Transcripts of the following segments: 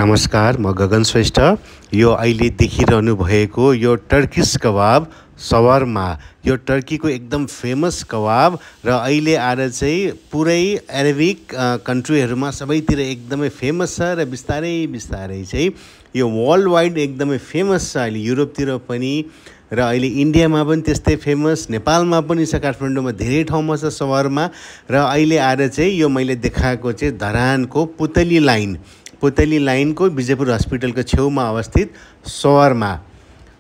नमस्कार, म गगन श्रेष्ठ। यो अहिले देखिरहनु भएको यो टर्किस कबाब सवारमा, यो टर्कीको एकदम फेमस कबाब र अहिले आएर चाहिँ पुरै अरेबिक कन्ट्रीहरूमा सबैतिर एकदमै फेमस छ र बिस्तारै बिस्तारै चाहिँ यो वर्ल्ड वाइड एकदमै फेमस छ। अहिले युरोपतिर पनि र अहिले इन्डियामा पनि त्यस्तै फेमस, नेपालमा पनि छ, काठमाडौँमा धेरै ठाउँमा छ सवारमा। र अहिले आएर चाहिँ यो मैले देखाएको चाहिँ धरानको पुतली लाइनको विजयपुर हस्पिटलको छेउमा अवस्थित सवारमा।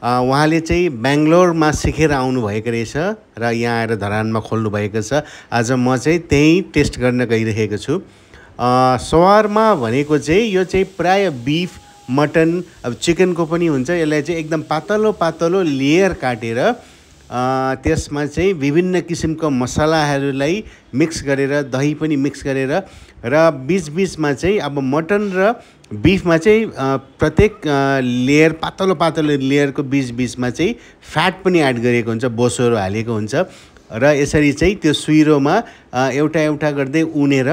उहाँले चाहिँ बेङ्गलोरमा सिकेर आउनुभएको रहेछ र यहाँ आएर धरानमा खोल्नुभएको छ। आज म चाहिँ त्यहीँ टेस्ट गर्न गइरहेको छु। सवारमा भनेको चाहिँ यो चाहिँ प्राय बिफ, मटन, अब चिकनको पनि हुन्छ। यसलाई चाहिँ एकदम पातलो लेयर काटेर त्यसमा चाहिँ विभिन्न किसिमको मसलाहरूलाई मिक्स गरेर, दही पनि मिक्स गरेर र बिचबिचमा चाहिँ अब मटन र बिफमा चाहिँ प्रत्येक लेयर पातलो लेयरको बिचबिचमा चाहिँ फ्याट पनि एड गरेको हुन्छ, बोसोरो हालेको हुन्छ र यसरी चाहिँ त्यो सुइरोमा एउटा एउटा गर्दै उनेर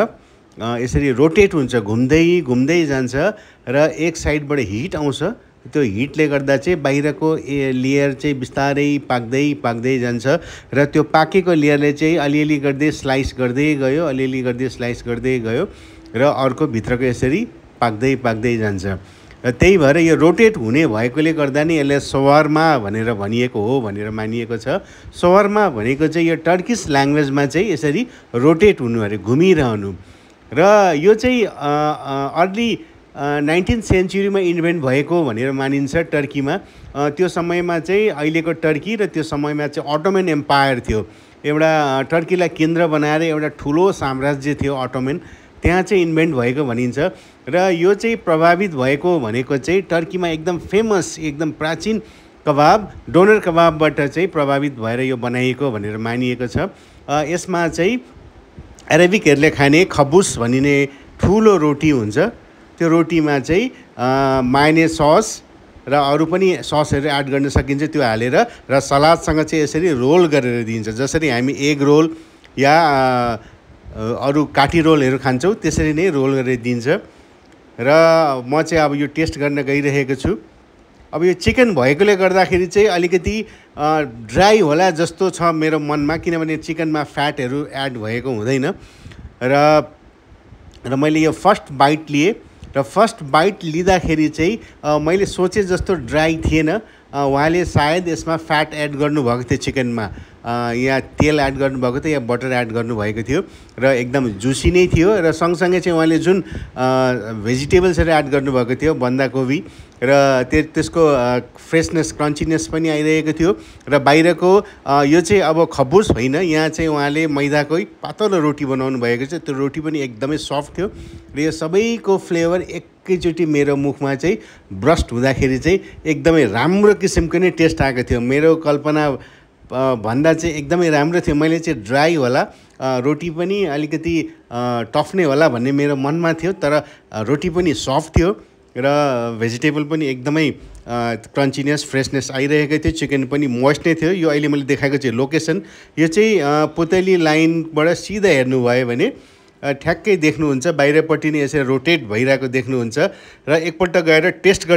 यसरी रोटेट हुन्छ, घुम्दै जान्छ र एक साइडबाट हिट आउँछ। त्यो हिटले गर्दा चाहिँ बाहिरको लेयर चाहिँ बिस्तारै पाक्दै जान्छ र त्यो पाकेको लेयरले चाहिँ अलिअलि गर्दै स्लाइस गर्दै गयो र अर्को भित्रको यसरी पाक्दै जान्छ। र त्यही भएर यो रोटेट हुने भएकोले गर्दा नि यसलाई सवारमा भनेर भनिएको हो भनेर मानिएको छ। सवारमा भनेको चाहिँ यो टर्किस ल्याङ्ग्वेजमा चाहिँ यसरी रोटेट हुनु अरे, घुमिरहनु। र यो चाहिँ अर्ली 19th सेन्चुरीमा इन्भेन्ट भएको भनेर मानिन्छ टर्कीमा। त्यो समयमा चाहिँ अहिलेको टर्की र त्यो समयमा चाहिँ अटोमन एम्पायर थियो। एउटा टर्कीलाई केन्द्र बनाएर एउटा ठुलो साम्राज्य थियो अटोमन, त्यहाँ चाहिँ इन्भेन्ट भएको भनिन्छ। र यो चाहिँ प्रभावित भएको भनेको चाहिँ टर्कीमा एकदम फेमस, एकदम प्राचीन कबाब डोनर कबाबबाट चाहिँ प्रभावित भएर यो बनाइएको भनेर मानिएको छ। यसमा चाहिँ अरेबिकहरूले खाने खबुस भनिने ठुलो रोटी हुन्छ। त्यो रोटीमा चाहिँ मायोनेज सस र अरू पनि ससहरू एड गर्न सकिन्छ, त्यो हालेर र सलादसँग चाहिँ यसरी रोल गरेर दिन्छ। जसरी हामी एग रोल या अरू काठी रोलहरू खान्छौँ त्यसरी नै रोल गरेर दिन्छ। र म चाहिँ अब यो टेस्ट गर्न गइरहेको छु। अब यो चिकन भएकोले गर्दाखेरि चाहिँ अलिकति ड्राई होला जस्तो छ मेरो मनमा, किनभने चिकनमा फ्याटहरू एड भएको हुँदैन। र मैले यो फर्स्ट बाइट लिएँ र फर्स्ट बाइट लिँदाखेरि चाहिँ मैले सोचे जस्तो ड्राई थिएन। उहाँले सायद यसमा फ्याट एड गर्नुभएको थियो चिकनमा, या तेल एड गर्नुभएको थियो या बटर एड गर्नुभएको थियो र एकदम जुसी नै थियो। र सँगसँगै चाहिँ उहाँले जुन भेजिटेबल्सहरू एड गर्नुभएको थियो, बन्दाकोपी, र त्यसको फ्रेसनेस, क्रन्चीनेस पनि आइरहेको थियो। र बाहिरको यो चाहिँ अब खबुस होइन, यहाँ चाहिँ उहाँले मैदाकै पातलो रोटी बनाउनु भएको छ। त्यो रोटी पनि एकदमै सफ्ट थियो र यो सबैको फ्लेभर एकैचोटि मेरो मुखमा चाहिँ ब्रस्ट हुँदाखेरि चाहिँ एकदमै राम्रो किसिमको नै टेस्ट आएको थियो। मेरो कल्पना भन्दा चाहिँ एकदमै राम्रो थियो। मैले चाहिँ ड्राई होला, रोटी पनि अलिकति टफ नै होला भन्ने मेरो मनमा थियो, तर रोटी पनि सफ्ट थियो र भेजिटेबल पनि एकदमै क्रन्चीनेस, फ्रेसनेस आइरहेको थियो। चिकन पनि मोइस्ट नै थियो। यो अहिले मैले देखाएको चाहिँ लोकेसन, यो चाहिँ पुतली लाइनबाट सिधा हेर्नुभयो भने ठ्याक्कै देख्नुहुन्छ, बाहिरपट्टि नै यसरी रोटेट भइरहेको देख्नुहुन्छ। र एकपल्ट गएर टेस्ट